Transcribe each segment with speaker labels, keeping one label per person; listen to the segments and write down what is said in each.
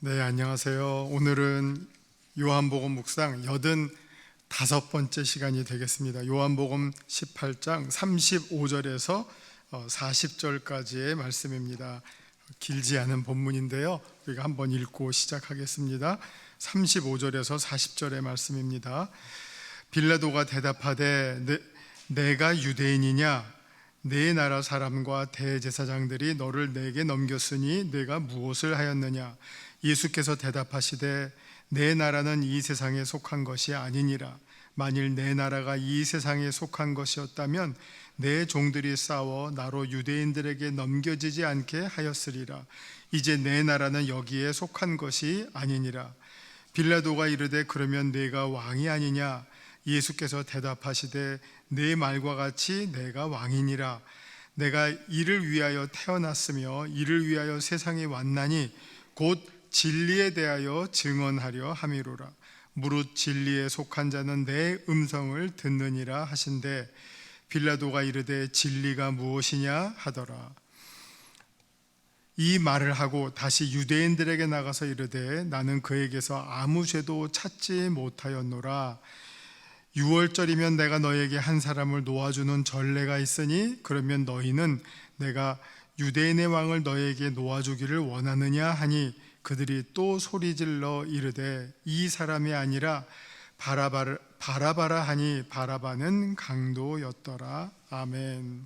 Speaker 1: 네, 안녕하세요. 오늘은 요한복음 묵상 85번째 시간이 되겠습니다. 요한복음 18장 35절에서 40절까지의 말씀입니다. 길지 않은 본문인데요. 우리가 한번 읽고 시작하겠습니다. 35절에서 40절의 말씀입니다. 빌라도가 대답하되 내가 유대인이냐? 내 나라 사람과 대제사장들이 너를 내게 넘겼으니 내가 무엇을 하였느냐? 예수께서 대답하시되 내 나라는 이 세상에 속한 것이 아니니라. 만일 내 나라가 이 세상에 속한 것이었다면 내 종들이 싸워 나로 유대인들에게 넘겨지지 않게 하였으리라. 이제 내 나라는 여기에 속한 것이 아니니라. 빌라도가 이르되 그러면 내가 왕이 아니냐? 예수께서 대답하시되 내 말과 같이 내가 왕이니라. 내가 이를 위하여 태어났으며 이를 위하여 세상에 왔나니 곧 진리에 대하여 증언하려 함이로라. 무릇 진리에 속한 자는 내 음성을 듣느니라 하신대, 빌라도가 이르되 진리가 무엇이냐 하더라. 이 말을 하고 다시 유대인들에게 나가서 이르되 나는 그에게서 아무 죄도 찾지 못하였노라. 6월절이면 내가 너에게 한 사람을 놓아주는 전례가 있으니 그러면 너희는 내가 유대인의 왕을 너에게 놓아주기를 원하느냐 하니 그들이 또 소리질러 이르되 이 사람이 아니라 바라바라 하니 바라바는 강도였더라. 아멘.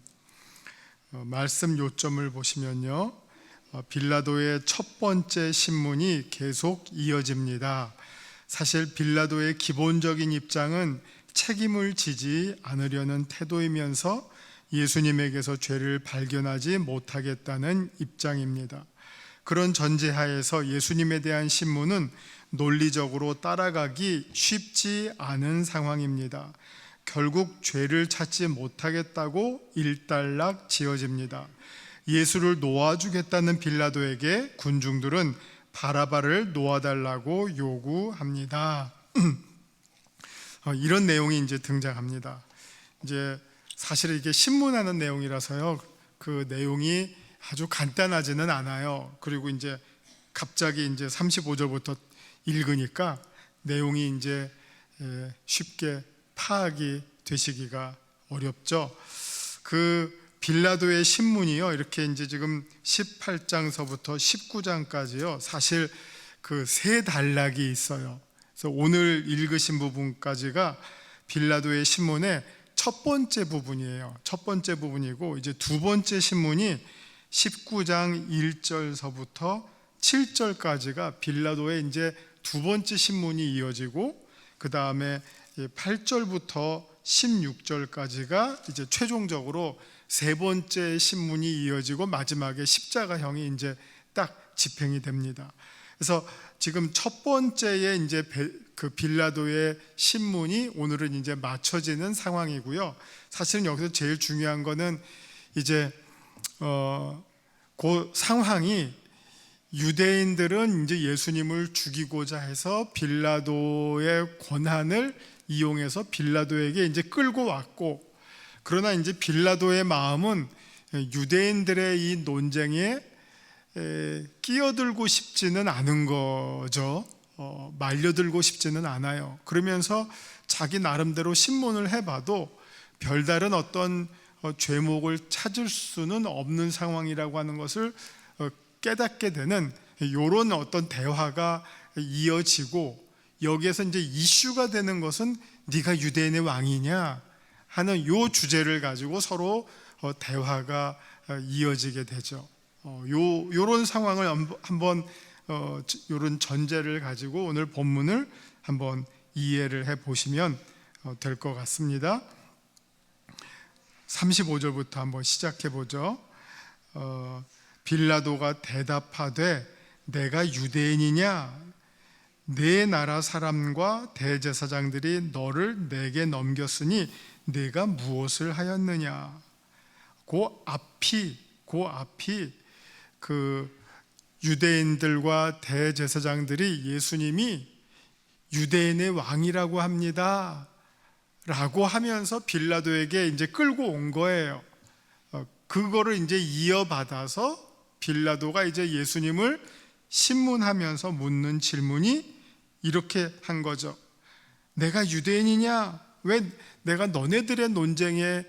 Speaker 1: 말씀 요점을 보시면요, 빌라도의 첫 번째 신문이 계속 이어집니다. 사실 빌라도의 기본적인 입장은 책임을 지지 않으려는 태도이면서 예수님에게서 죄를 발견하지 못하겠다는 입장입니다. 그런 전제하에서 예수님에 대한 신문은 논리적으로 따라가기 쉽지 않은 상황입니다. 결국 죄를 찾지 못하겠다고 일단락 지어집니다. 예수를 놓아주겠다는 빌라도에게 군중들은 바라바를 놓아달라고 요구합니다. 이런 내용이 이제 등장합니다. 이제 사실 이게 신문하는 내용이라서요, 그 내용이 아주 간단하지는 않아요. 그리고 이제 갑자기 이제 35절부터 읽으니까 내용이 이제 쉽게 파악이 되시기가 어렵죠. 그 빌라도의 신문이요, 이렇게 이제 지금 18장서부터 19장까지요, 사실 그 세 단락이 있어요. 그래서 오늘 읽으신 부분까지가 빌라도의 신문의 첫 번째 부분이에요. 첫 번째 부분이고, 이제 두 번째 신문이 19장 1절서부터 7절까지가 빌라도의 이제 두 번째 신문이 이어지고, 그 다음에 8절부터 16절까지가 이제 최종적으로 세 번째 신문이 이어지고 마지막에 십자가형이 이제 딱 집행이 됩니다. 그래서 지금 첫 번째에 이제 그 빌라도의 신문이 오늘은 이제 맞춰지는 상황이고요. 사실은 여기서 제일 중요한 거는 이제 그 상황이, 유대인들은 이제 예수님을 죽이고자 해서 빌라도의 권한을 이용해서 빌라도에게 이제 끌고 왔고, 그러나 이제 빌라도의 마음은 유대인들의 이 논쟁에 끼어들고 싶지는 않은 거죠. 말려들고 싶지는 않아요. 그러면서 자기 나름대로 신문을 해봐도 별다른 어떤 죄목을 찾을 수는 없는 상황이라고 하는 것을 깨닫게 되는 이런 어떤 대화가 이어지고, 여기에서 이제 이슈가 되는 것은 네가 유대인의 왕이냐 하는 이 주제를 가지고 서로 대화가 이어지게 되죠. 요런 상황을 한번 요런 전제를 가지고 오늘 본문을 한번 이해를 해 보시면 될 것 같습니다. 35절부터 한번 시작해 보죠. 빌라도가 대답하되 내가 유대인이냐? 내 나라 사람과 대제사장들이 너를 내게 넘겼으니 내가 무엇을 하였느냐? 그 앞이 그 유대인들과 대제사장들이 예수님이 유대인의 왕이라고 합니다 라고 하면서 빌라도에게 이제 끌고 온 거예요. 그거를 이제 이어받아서 빌라도가 이제 예수님을 신문하면서 묻는 질문이 이렇게 한 거죠. 내가 유대인이냐? 왜 내가 너네들의 논쟁에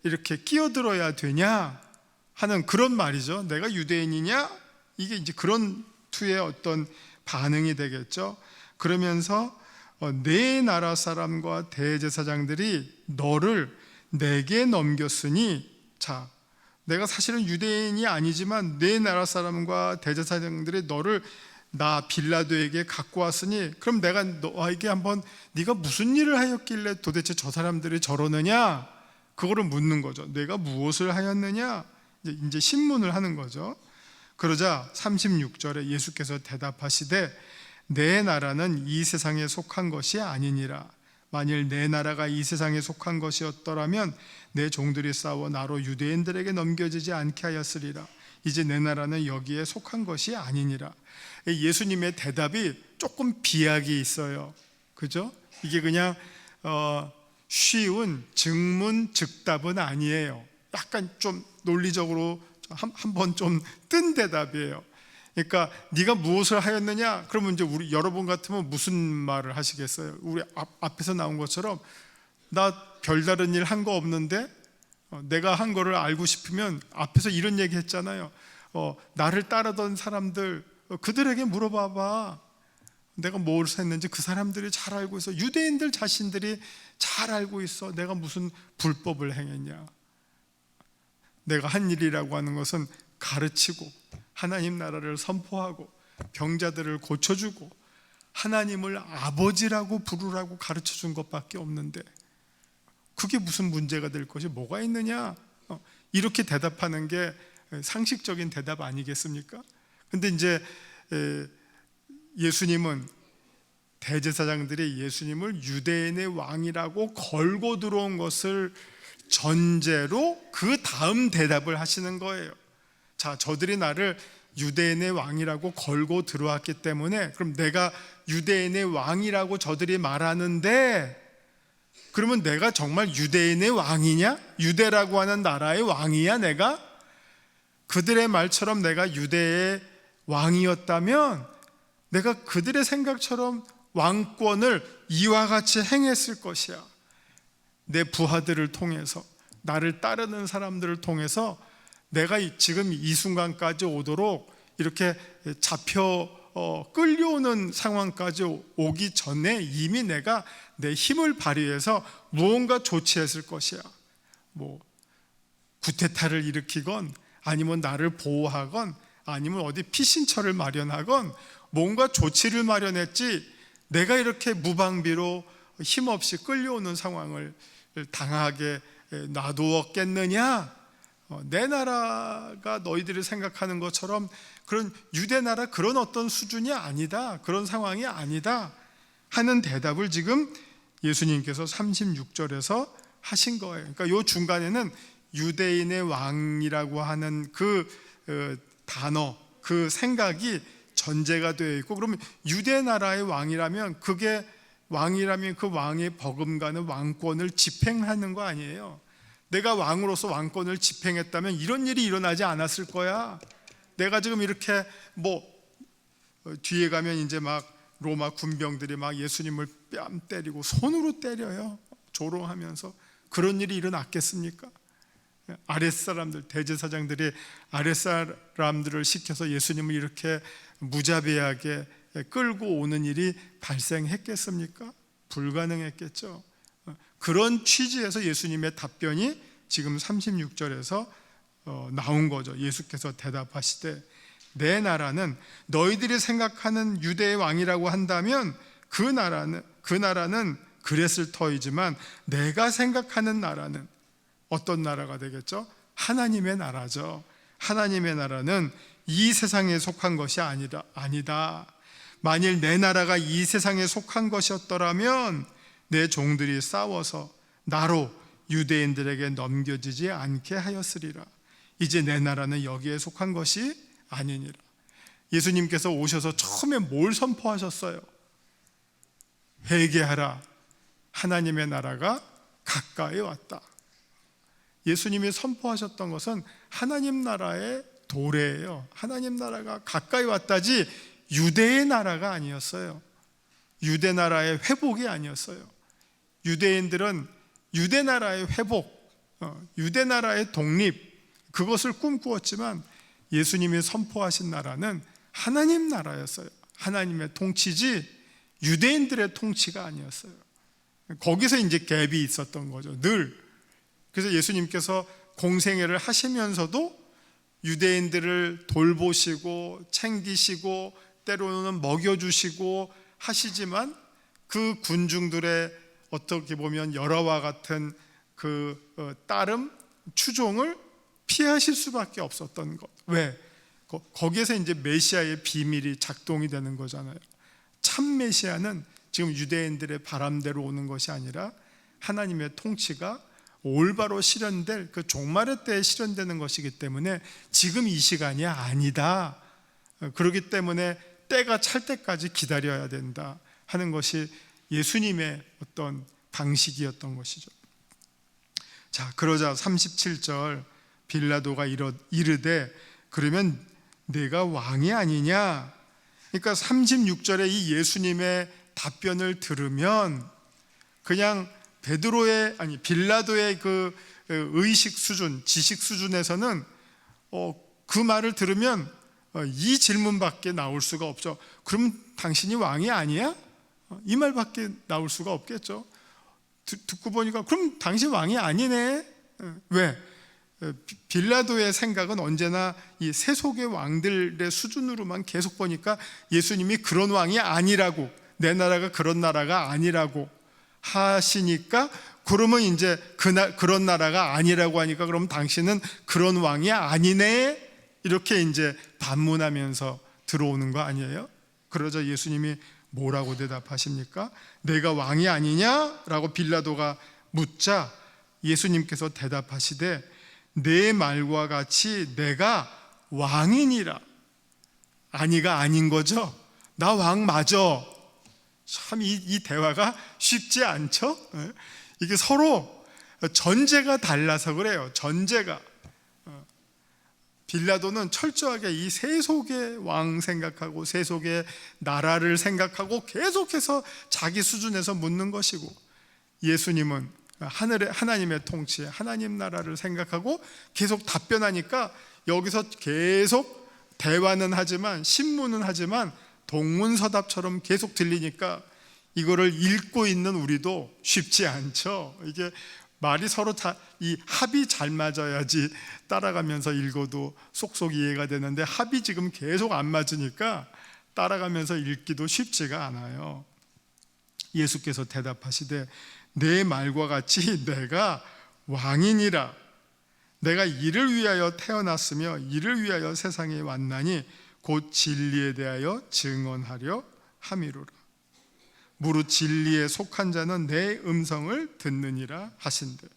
Speaker 1: 이렇게 끼어들어야 되냐? 하는 그런 말이죠. 내가 유대인이냐? 이게 이제 그런 투의 어떤 반응이 되겠죠. 그러면서 내 나라 사람과 대제사장들이 너를 내게 넘겼으니, 자, 내가 사실은 유대인이 아니지만 내 나라 사람과 대제사장들이 너를 나 빌라도에게 갖고 왔으니, 그럼 내가 너에게 한번 네가 무슨 일을 하였길래 도대체 저 사람들이 저러느냐, 그거를 묻는 거죠. 내가 무엇을 하였느냐, 이제 신문을 하는 거죠. 그러자 36절에 예수께서 대답하시되 내 나라는 이 세상에 속한 것이 아니니라. 만일 내 나라가 이 세상에 속한 것이었더라면 내 종들이 싸워 나로 유대인들에게 넘겨지지 않게 하였으리라. 이제 내 나라는 여기에 속한 것이 아니니라. 예수님의 대답이 조금 비약이 있어요. 그죠? 이게 그냥 쉬운 증문즉답은 아니에요. 약간 좀 논리적으로 한번 좀 뜬 대답이에요. 그러니까 네가 무엇을 하였느냐? 그러면 이제 우리 여러분 같으면 무슨 말을 하시겠어요? 우리 앞에서 나온 것처럼 나 별다른 일 한 거 없는데 내가 한 거를 알고 싶으면 앞에서 이런 얘기 했잖아요. 나를 따르던 사람들 그들에게 물어봐봐. 내가 뭘 했는지 그 사람들이 잘 알고 있어. 유대인들 자신들이 잘 알고 있어. 내가 무슨 불법을 행했냐. 내가 한 일이라고 하는 것은 가르치고 하나님 나라를 선포하고 병자들을 고쳐주고 하나님을 아버지라고 부르라고 가르쳐준 것밖에 없는데 그게 무슨 문제가 될 것이 뭐가 있느냐. 이렇게 대답하는 게 상식적인 대답 아니겠습니까? 근데 이제 예수님은, 대제사장들이 예수님을 유대인의 왕이라고 걸고 들어온 것을 전제로 그 다음 대답을 하시는 거예요. 자, 저들이 나를 유대인의 왕이라고 걸고 들어왔기 때문에 그럼 내가 유대인의 왕이라고 저들이 말하는데 그러면 내가 정말 유대인의 왕이냐? 유대라고 하는 나라의 왕이야 내가? 그들의 말처럼 내가 유대의 왕이었다면 내가 그들의 생각처럼 왕권을 이와 같이 행했을 것이야. 내 부하들을 통해서, 나를 따르는 사람들을 통해서 내가 지금 이 순간까지 오도록 이렇게 잡혀 끌려오는 상황까지 오기 전에 이미 내가 내 힘을 발휘해서 무언가 조치했을 것이야. 뭐 구테타를 일으키건 아니면 나를 보호하건 아니면 어디 피신처를 마련하건 뭔가 조치를 마련했지 내가 이렇게 무방비로 힘없이 끌려오는 상황을 당하게 놔두었겠느냐? 내 나라가 너희들이 생각하는 것처럼 그런 유대 나라 그런 어떤 수준이 아니다, 그런 상황이 아니다 하는 대답을 지금 예수님께서 36절에서 하신 거예요. 그러니까 이 중간에는 유대인의 왕이라고 하는 그 단어, 그 생각이 전제가 되어 있고, 그러면 유대 나라의 왕이라면 그게 왕이라면 그 왕의 버금가는 왕권을 집행하는 거 아니에요. 내가 왕으로서 왕권을 집행했다면 이런 일이 일어나지 않았을 거야. 내가 지금 이렇게 뒤에 가면 이제 막 로마 군병들이 막 예수님을 뺨 때리고 손으로 때려요. 조롱하면서. 그런 일이 일어났겠습니까? 아랫사람들, 대제사장들이 아랫사람들을 시켜서 예수님을 이렇게 무자비하게 끌고 오는 일이 발생했겠습니까? 불가능했겠죠. 그런 취지에서 예수님의 답변이 지금 36절에서 나온 거죠. 예수께서 대답하시되 내 나라는 너희들이 생각하는 유대의 왕이라고 한다면 그 나라는 그랬을 터이지만 내가 생각하는 나라는 어떤 나라가 되겠죠? 하나님의 나라죠. 하나님의 나라는 이 세상에 속한 것이 아니다. 만일 내 나라가 이 세상에 속한 것이었더라면 내 종들이 싸워서 나로 유대인들에게 넘겨지지 않게 하였으리라. 이제 내 나라는 여기에 속한 것이 아니니라. 예수님께서 오셔서 처음에 뭘 선포하셨어요? 회개하라. 하나님의 나라가 가까이 왔다. 예수님이 선포하셨던 것은 하나님 나라의 도래예요. 하나님 나라가 가까이 왔다지 유대의 나라가 아니었어요. 유대 나라의 회복이 아니었어요. 유대인들은 유대 나라의 회복, 유대 나라의 독립, 그것을 꿈꾸었지만 예수님이 선포하신 나라는 하나님 나라였어요. 하나님의 통치지 유대인들의 통치가 아니었어요. 거기서 이제 갭이 있었던 거죠, 늘. 그래서 예수님께서 공생애를 하시면서도 유대인들을 돌보시고 챙기시고 때로는 먹여주시고 하시지만 그 군중들의 어떻게 보면 열화와 같은 그 따름, 추종을 피하실 수밖에 없었던 것. 왜? 거기에서 이제 메시아의 비밀이 작동이 되는 거잖아요. 참 메시아는 지금 유대인들의 바람대로 오는 것이 아니라 하나님의 통치가 올바로 실현될 그 종말의 때에 실현되는 것이기 때문에 지금 이 시간이 아니다. 그렇기 때문에 때가 찰 때까지 기다려야 된다 하는 것이 예수님의 어떤 방식이었던 것이죠. 자, 그러자 37절 빌라도가 이르되 그러면 내가 왕이 아니냐? 그러니까 36절에 이 예수님의 답변을 들으면 그냥 빌라도의 그 의식 수준, 지식 수준에서는 그 말을 들으면 이 질문밖에 나올 수가 없죠. 그럼 당신이 왕이 아니야? 이 말밖에 나올 수가 없겠죠. 듣고 보니까 그럼 당신 왕이 아니네. 왜? 빌라도의 생각은 언제나 이 세속의 왕들의 수준으로만 계속 보니까 예수님이 그런 왕이 아니라고, 내 나라가 그런 나라가 아니라고 하시니까 그러면 이제 그런 나라가 아니라고 하니까 그럼 당신은 그런 왕이 아니네, 이렇게 이제 반문하면서 들어오는 거 아니에요? 그러자 예수님이 뭐라고 대답하십니까? 내가 왕이 아니냐라고 빌라도가 묻자 예수님께서 대답하시되 내 말과 같이 내가 왕이니라. 아니가 아닌 거죠. 나 왕 맞아. 참 이 대화가 쉽지 않죠? 이게 서로 전제가 달라서 그래요. 전제가. 빌라도는 철저하게 이 세속의 왕 생각하고 세속의 나라를 생각하고 계속해서 자기 수준에서 묻는 것이고, 예수님은 하나님의 통치, 하나님 나라를 생각하고 계속 답변하니까 여기서 계속 대화는 하지만, 신문은 하지만 동문서답처럼 계속 들리니까 이거를 읽고 있는 우리도 쉽지 않죠. 이게 말이 서로 이 합이 잘 맞아야지 따라가면서 읽어도 쏙쏙 이해가 되는데 합이 지금 계속 안 맞으니까 따라가면서 읽기도 쉽지가 않아요. 예수께서 대답하시되 내 말과 같이 내가 왕이니라. 내가 이를 위하여 태어났으며 이를 위하여 세상에 왔나니 곧 진리에 대하여 증언하려 함이로라. 무릇 진리에 속한 자는 내 음성을 듣느니라 하신대.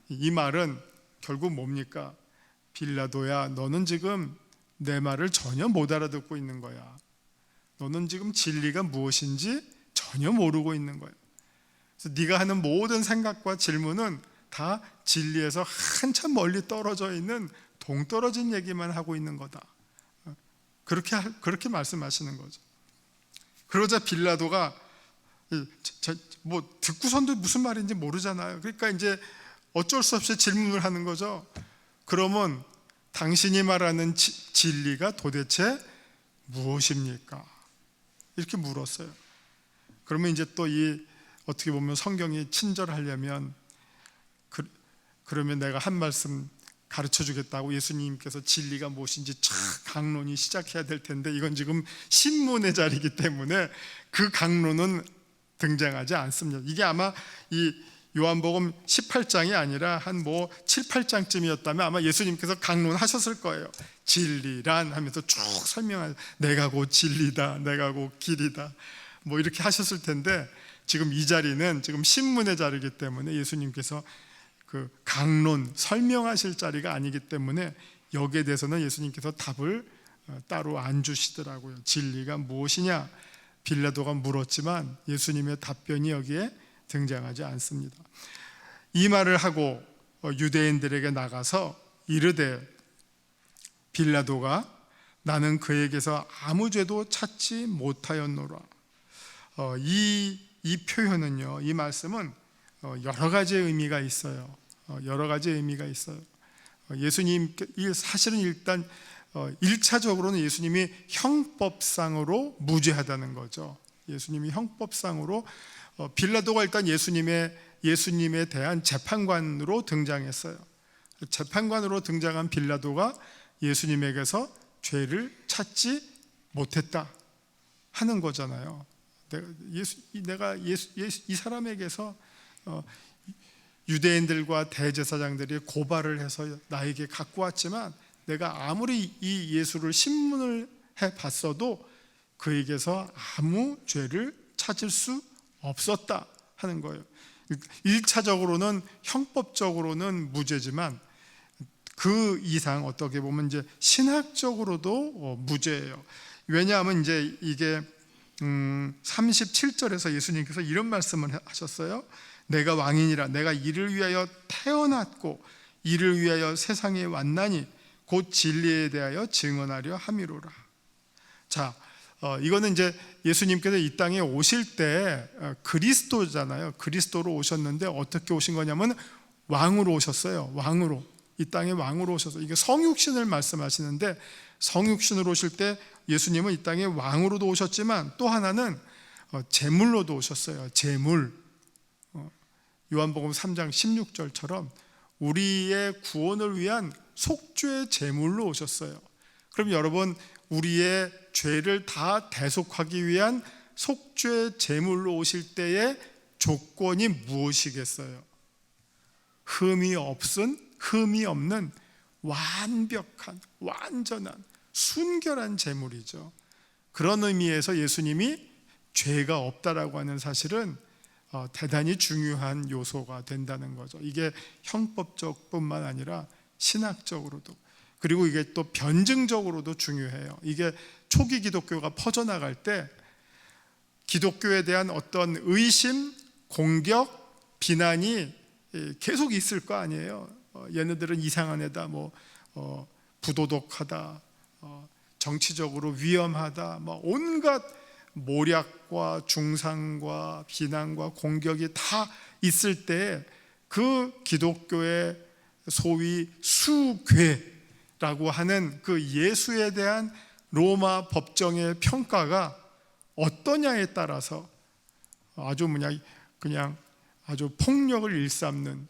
Speaker 1: 이 말은 결국 뭡니까? 빌라도야, 너는 지금 내 말을 전혀 못 알아듣고 있는 거야. 너는 지금 진리가 무엇인지 전혀 모르고 있는 거야. 그래서 네가 하는 모든 생각과 질문은 다 진리에서 한참 멀리 떨어져 있는 동떨어진 얘기만 하고 있는 거다. 그렇게 말씀하시는 거죠. 그러자 빌라도가 뭐 듣고선도 무슨 말인지 모르잖아요. 그러니까 이제 어쩔 수 없이 질문을 하는 거죠. 그러면 당신이 말하는 진리가 도대체 무엇입니까? 이렇게 물었어요. 그러면 이제 또 이 어떻게 보면 성경이 친절하려면 그러면 내가 한 말씀 가르쳐 주겠다고 예수님께서 진리가 무엇인지 쫙 강론이 시작해야 될 텐데 이건 지금 신문의 자리이기 때문에 그 강론은 등장하지 않습니다. 이게 아마 이 요한복음 18장이 아니라 한 7, 8장쯤이었다면 아마 예수님께서 강론하셨을 거예요. 진리란 하면서 쭉 설명하죠. 내가 곧 진리다, 내가 곧 길이다, 뭐 이렇게 하셨을 텐데 지금 이 자리는 지금 신문의 자리이기 때문에 예수님께서 그 강론 설명하실 자리가 아니기 때문에 여기에 대해서는 예수님께서 답을 따로 안 주시더라고요. 진리가 무엇이냐 빌라도가 물었지만 예수님의 답변이 여기에 등장하지 않습니다. 이 말을 하고 유대인들에게 나가서 이르되 빌라도가 나는 그에게서 아무 죄도 찾지 못하였노라. 이 표현은요, 이 말씀은 여러 가지 의미가 있어요. 여러 가지 의미가 있어요. 예수님 사실은 일단 1차적으로는 예수님이 형법상으로 무죄하다는 거죠. 예수님이 형법상으로 빌라도가 일단 예수님에 대한 재판관으로 등장했어요. 재판관으로 등장한 빌라도가 예수님에게서 죄를 찾지 못했다 하는 거잖아요. 내가 이 사람에게서 유대인들과 대제사장들이 고발을 해서 나에게 갖고 왔지만 내가 아무리 이 예수를 신문을 해 봤어도 그에게서 아무 죄를 찾을 수 없었다 하는 거예요. 1차적으로는 형법적으로는 무죄지만 그 이상 어떻게 보면 이제 신학적으로도 무죄예요. 왜냐하면 이제 이게 37절에서 예수님께서 이런 말씀을 하셨어요. 내가 왕이니라. 내가 이를 위하여 태어났고 이를 위하여 세상에 왔나니 곧 진리에 대하여 증언하려 함이로라. 자, 이거는 이제 예수님께서 이 땅에 오실 때 그리스도잖아요. 그리스도로 오셨는데 어떻게 오신 거냐면 왕으로 오셨어요. 왕으로. 이 땅에 왕으로 오셔서, 이게 성육신을 말씀하시는데 성육신으로 오실 때 예수님은 이 땅에 왕으로도 오셨지만 또 하나는 제물로도 오셨어요. 제물. 요한복음 3장 16절처럼 우리의 구원을 위한 속죄의 제물로 오셨어요. 그럼 여러분, 우리의 죄를 다 대속하기 위한 속죄 제물로 오실 때의 조건이 무엇이겠어요? 흠이 없는 완벽한, 완전한, 순결한 제물이죠. 그런 의미에서 예수님이 죄가 없다라고 하는 사실은 대단히 중요한 요소가 된다는 거죠. 이게 형법적뿐만 아니라 신학적으로도, 그리고 이게 또 변증적으로도 중요해요. 이게 초기 기독교가 퍼져나갈 때 기독교에 대한 어떤 의심, 공격, 비난이 계속 있을 거 아니에요. 얘네들은 이상한 애다, 부도덕하다, 정치적으로 위험하다, 온갖 모략과 중상과 비난과 공격이 다 있을 때 그 기독교의 소위 수괴라고 하는 그 예수에 대한 로마 법정의 평가가 어떠냐에 따라서 그냥 아주 폭력을 일삼는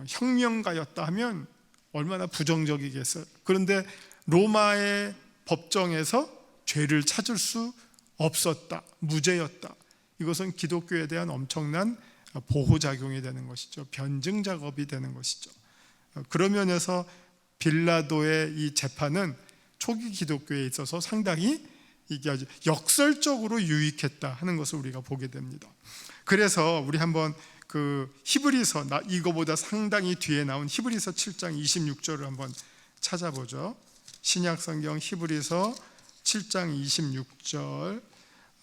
Speaker 1: 혁명가였다 하면 얼마나 부정적이겠어요. 그런데 로마의 법정에서 죄를 찾을 수 없었다, 무죄였다. 이것은 기독교에 대한 엄청난 보호작용이 되는 것이죠. 변증 작업이 되는 것이죠. 그런 면에서 빌라도의 이 재판은 초기 기독교에 있어서 상당히 이게 아주 역설적으로 유익했다 하는 것을 우리가 보게 됩니다. 그래서 우리 한번 그 히브리서, 이거보다 상당히 뒤에 나온 히브리서 7장 26절을 한번 찾아보죠. 신약 성경 히브리서 7장 26절,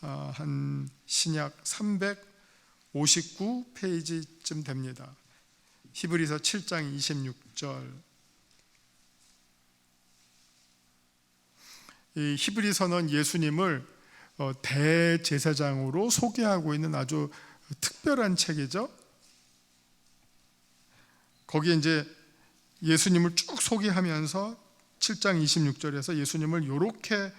Speaker 1: 한 신약 359페이지쯤 됩니다. 히브리서 7장 26절. 이 히브리서는 예수님을 대제사장으로 소개하고 있는 아주 특별한 책이죠. 거기에 이제 예수님을 쭉 소개하면서 7장 26절에서 예수님을 이렇게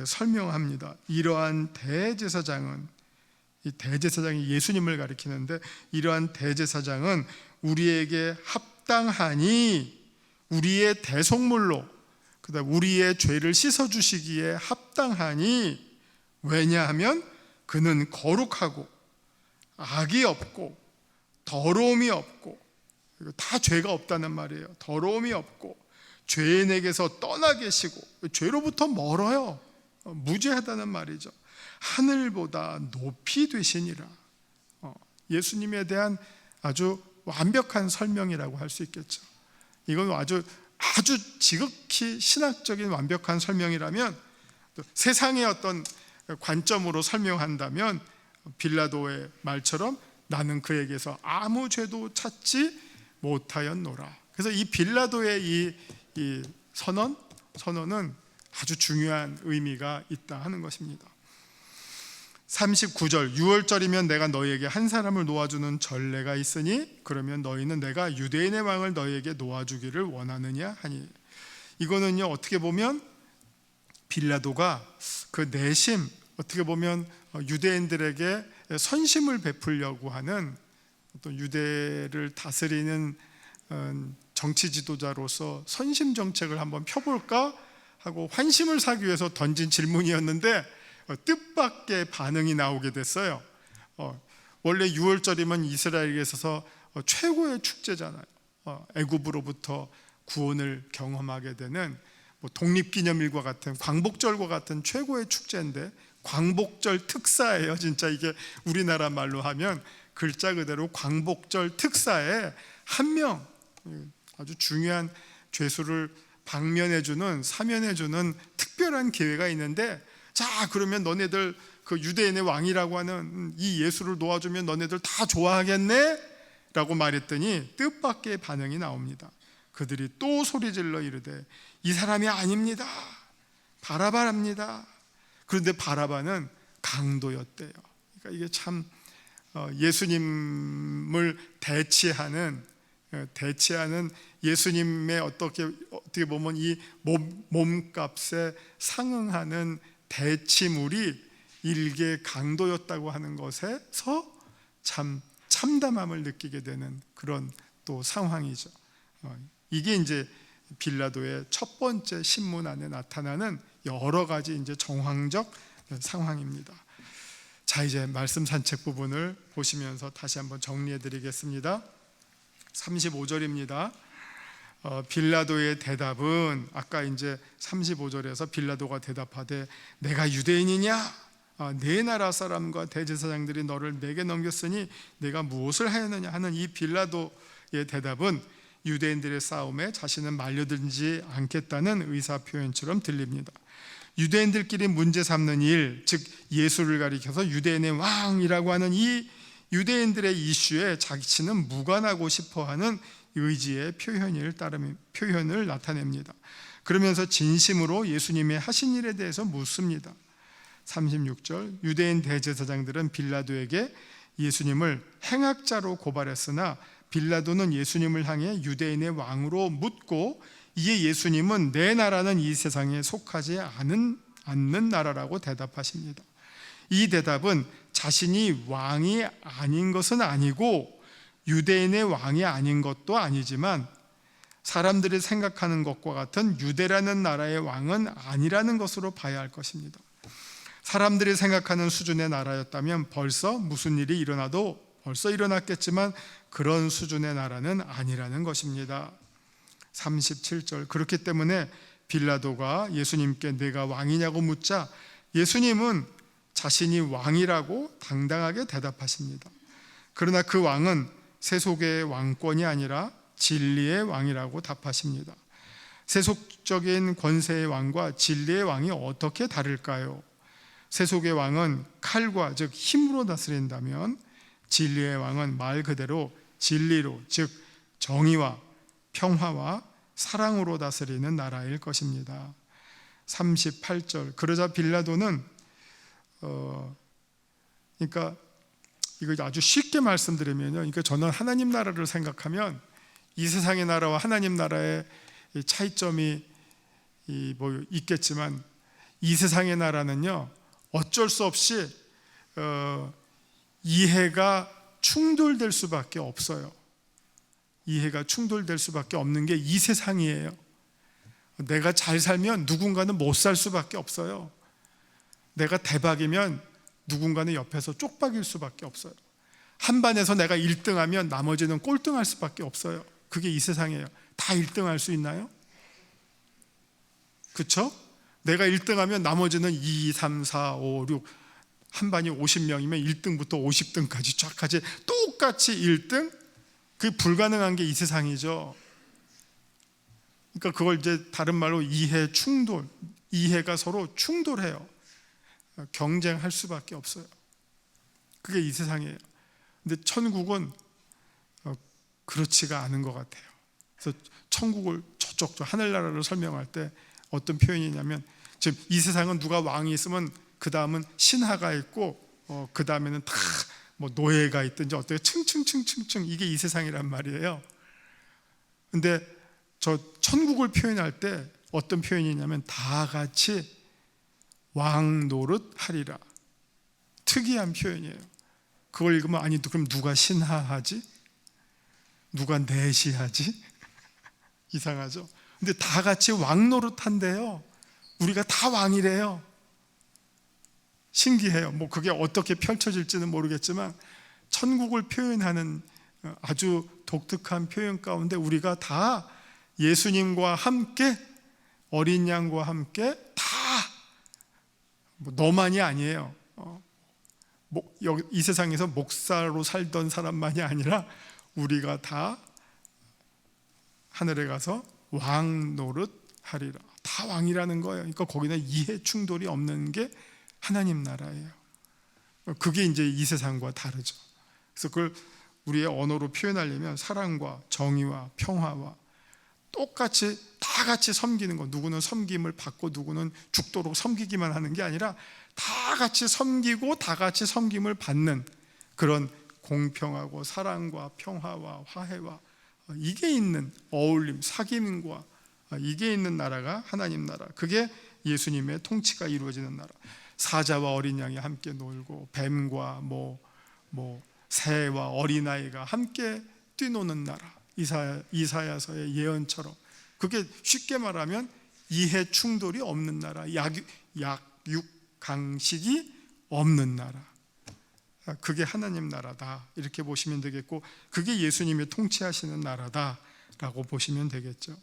Speaker 1: 설명합니다. 이러한 대제사장은, 이 대제사장이 예수님을 가리키는데, 이러한 대제사장은 우리에게 합당하니 우리의 대속물로, 그다음 우리의 죄를 씻어주시기에 합당하니, 왜냐하면 그는 거룩하고 악이 없고 더러움이 없고, 다 죄가 없다는 말이에요. 더러움이 없고 죄인에게서 떠나 계시고, 죄로부터 멀어요. 무죄하다는 말이죠. 하늘보다 높이 되시니라. 예수님에 대한 아주 완벽한 설명이라고 할 수 있겠죠. 이건 아주 지극히 신학적인 완벽한 설명이라면, 또 세상의 어떤 관점으로 설명한다면 빌라도의 말처럼 나는 그에게서 아무 죄도 찾지 못하였노라. 그래서 이 빌라도의 이 선언, 선언은 아주 중요한 의미가 있다 하는 것입니다. 39절, 6월절이면 내가 너희에게 한 사람을 놓아주는 전례가 있으니 그러면 너희는 내가 유대인의 왕을 너희에게 놓아주기를 원하느냐 하니. 이거는요, 어떻게 보면 빌라도가 그 내심, 어떻게 보면 유대인들에게 선심을 베풀려고 하는 어떤 유대를 다스리는 정치 지도자로서 선심 정책을 한번 펴볼까 하고 환심을 사기 위해서 던진 질문이었는데 뜻밖의 반응이 나오게 됐어요. 원래 6월절이면 이스라엘에 있어서 최고의 축제잖아요. 애굽으로부터 구원을 경험하게 되는 독립기념일과 같은, 광복절과 같은 최고의 축제인데 광복절 특사예요. 진짜 이게 우리나라 말로 하면 글자 그대로 광복절 특사에 한 명, 아주 중요한 죄수를 방면해주는, 사면해주는 특별한 기회가 있는데, 자 그러면 너네들 그 유대인의 왕이라고 하는 이 예수를 놓아주면 너네들 다 좋아하겠네? 라고 말했더니 뜻밖의 반응이 나옵니다. 그들이 또 소리질러 이르되 이 사람이 아닙니다, 바라바랍니다. 그런데 바라바는 강도였대요. 그러니까 이게 참 예수님을 대치하는 예수님의 어떻게 보면 이 몸값에 상응하는 대치물이 일개 강도였다고 하는 것에서 참 참담함을 느끼게 되는 그런 또 상황이죠. 이게 이제 빌라도의 첫 번째 신문 안에 나타나는 여러 가지 이제 정황적 상황입니다. 자, 이제 말씀 산책 부분을 보시면서 다시 한번 정리해 드리겠습니다. 35절입니다. 빌라도의 대답은 아까 이제 35절에서 빌라도가 대답하되 내가 유대인이냐? 네 나라 사람과 대제사장들이 너를 내게 넘겼으니 내가 무엇을 하였느냐 하는 이 빌라도의 대답은 유대인들의 싸움에 자신은 말려들지 않겠다는 의사표현처럼 들립니다. 유대인들끼리 문제 삼는 일, 즉 예수를 가리켜서 유대인의 왕이라고 하는 이 유대인들의 이슈에 자기는 무관하고 싶어하는 의지의 표현을 나타냅니다. 그러면서 진심으로 예수님의 하신 일에 대해서 묻습니다. 36절, 유대인 대제사장들은 빌라도에게 예수님을 행악자로 고발했으나 빌라도는 예수님을 향해 유대인의 왕으로 묻고 이에 예수님은 내 나라는 이 세상에 속하지 않는 나라라고 대답하십니다. 이 대답은 자신이 왕이 아닌 것은 아니고 유대인의 왕이 아닌 것도 아니지만 사람들이 생각하는 것과 같은 유대라는 나라의 왕은 아니라는 것으로 봐야 할 것입니다. 사람들이 생각하는 수준의 나라였다면 벌써 무슨 일이 일어나도 벌써 일어났겠지만 그런 수준의 나라는 아니라는 것입니다. 37절, 그렇기 때문에 빌라도가 예수님께 내가 왕이냐고 묻자 예수님은 자신이 왕이라고 당당하게 대답하십니다. 그러나 그 왕은 세속의 왕권이 아니라 진리의 왕이라고 답하십니다. 세속적인 권세의 왕과 진리의 왕이 어떻게 다를까요? 세속의 왕은 칼과 즉 힘으로 다스린다면 진리의 왕은 말 그대로 진리로 즉 정의와 평화와 사랑으로 다스리는 나라일 것입니다. 38절, 그러자 빌라도는 그러니까 이거 아주 쉽게 말씀드리면요, 그러니까 저는 하나님 나라를 생각하면 이 세상의 나라와 하나님 나라의 차이점이 있겠지만 이 세상의 나라는요 어쩔 수 없이 이해가 충돌될 수밖에 없어요. 이해가 충돌될 수밖에 없는 게 이 세상이에요. 내가 잘 살면 누군가는 못 살 수밖에 없어요. 내가 대박이면 누군가는 옆에서 쪽박일 수밖에 없어요. 한 반에서 내가 1등하면 나머지는 꼴등할 수밖에 없어요. 그게 이 세상이에요. 다 1등할 수 있나요? 그렇죠? 내가 1등하면 나머지는 2, 3, 4, 5, 6 한 반이 50명이면 1등부터 50등까지 쫙 하지 똑같이 1등? 그게 불가능한 게 이 세상이죠. 그러니까 그걸 이제 다른 말로 이해 충돌, 이해가 서로 충돌해요. 경쟁할 수밖에 없어요. 그게 이 세상이에요. 근데 천국은 그렇지가 않은 것 같아요. 그래서 천국을 저쪽 하늘나라를 설명할 때 어떤 표현이냐면, 지금 이 세상은 누가 왕이 있으면 그 다음은 신하가 있고 그 다음에는 다 뭐 노예가 있든지 어떻게 층층층층층, 이게 이 세상이란 말이에요. 근데 저 천국을 표현할 때 어떤 표현이냐면 다 같이 왕 노릇 하리라. 특이한 표현이에요. 그걸 읽으면 아니 그럼 누가 신하하지? 누가 내시하지? 이상하죠? 근데 다 같이 왕 노릇 한대요. 우리가 다 왕이래요. 신기해요. 뭐 그게 어떻게 펼쳐질지는 모르겠지만 천국을 표현하는 아주 독특한 표현 가운데 우리가 다 예수님과 함께, 어린 양과 함께 다, 뭐 너만이 아니에요. 이 세상에서 목사로 살던 사람만이 아니라 우리가 다 하늘에 가서 왕 노릇 하리라. 다 왕이라는 거예요. 그러니까 거기는 이해 충돌이 없는 게 하나님 나라예요. 그게 이제 이 세상과 다르죠. 그래서 그걸 우리의 언어로 표현하려면 사랑과 정의와 평화와 똑같이 다 같이 섬기는 거, 누구는 섬김을 받고 누구는 죽도록 섬기기만 하는 게 아니라 다 같이 섬기고 다 같이 섬김을 받는 그런 공평하고 사랑과 평화와 화해와 이게 있는 어울림, 사귐과 이게 있는 나라가 하나님 나라. 그게 예수님의 통치가 이루어지는 나라. 사자와 어린 양이 함께 놀고 뱀과 새와 어린아이가 함께 뛰노는 나라. 이사야서의 예언처럼. 그게 쉽게 말하면 이해 충돌이 없는 나라. 약육강식이 없는 나라. 그게 하나님 나라다, 이렇게 보시면 되겠고, 그게 예수님이 통치하시는 나라다라고 보시면 되겠죠.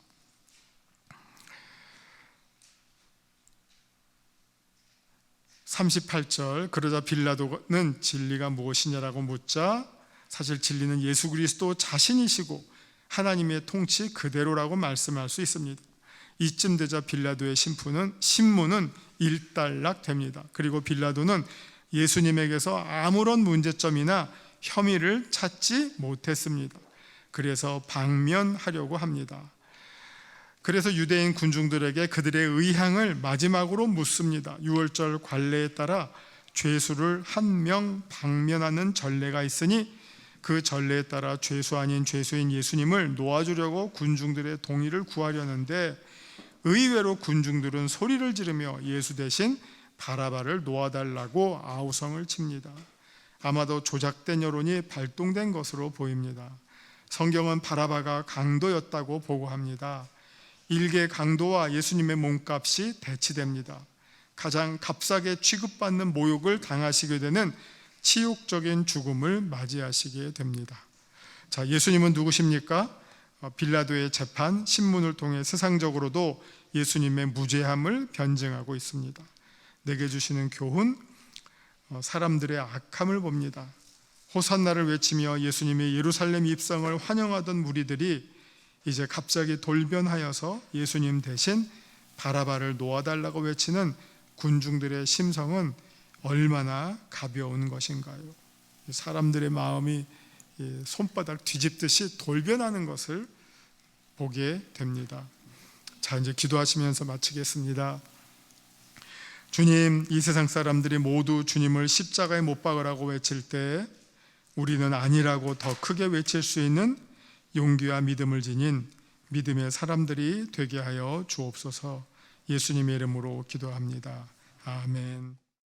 Speaker 1: (38절) 그러자 빌라도는 진리가 무엇이냐라고 묻자, 사실 진리는 예수 그리스도 자신이시고 하나님의 통치 그대로라고 말씀할 수 있습니다. 이쯤 되자 빌라도의 신문은 일단락됩니다. 그리고 빌라도는 예수님에게서 아무런 문제점이나 혐의를 찾지 못했습니다. 그래서 방면하려고 합니다. 그래서 유대인 군중들에게 그들의 의향을 마지막으로 묻습니다. 6월절 관례에 따라 죄수를 한 명 방면하는 전례가 있으니 그 전례에 따라 죄수 아닌 죄수인 예수님을 놓아주려고 군중들의 동의를 구하려는데, 의외로 군중들은 소리를 지르며 예수 대신 바라바를 놓아달라고 아우성을 칩니다. 아마도 조작된 여론이 발동된 것으로 보입니다. 성경은 바라바가 강도였다고 보고합니다. 일개 강도와 예수님의 몸값이 대치됩니다. 가장 값싸게 취급받는 모욕을 당하시게 되는 치욕적인 죽음을 맞이하시게 됩니다. 자, 예수님은 누구십니까? 빌라도의 재판, 신문을 통해 세상적으로도 예수님의 무죄함을 변증하고 있습니다. 내게 주시는 교훈, 사람들의 악함을 봅니다. 호산나를 외치며 예수님의 예루살렘 입성을 환영하던 무리들이 이제 갑자기 돌변하여서 예수님 대신 바라바를 놓아달라고 외치는 군중들의 심성은 얼마나 가벼운 것인가요? 사람들의 마음이 손바닥 뒤집듯이 돌변하는 것을 보게 됩니다. 자, 이제 기도하시면서 마치겠습니다. 주님, 이 세상 사람들이 모두 주님을 십자가에 못 박으라고 외칠 때 우리는 아니라고 더 크게 외칠 수 있는 용기와 믿음을 지닌 믿음의 사람들이 되게 하여 주옵소서. 예수님의 이름으로 기도합니다. 아멘.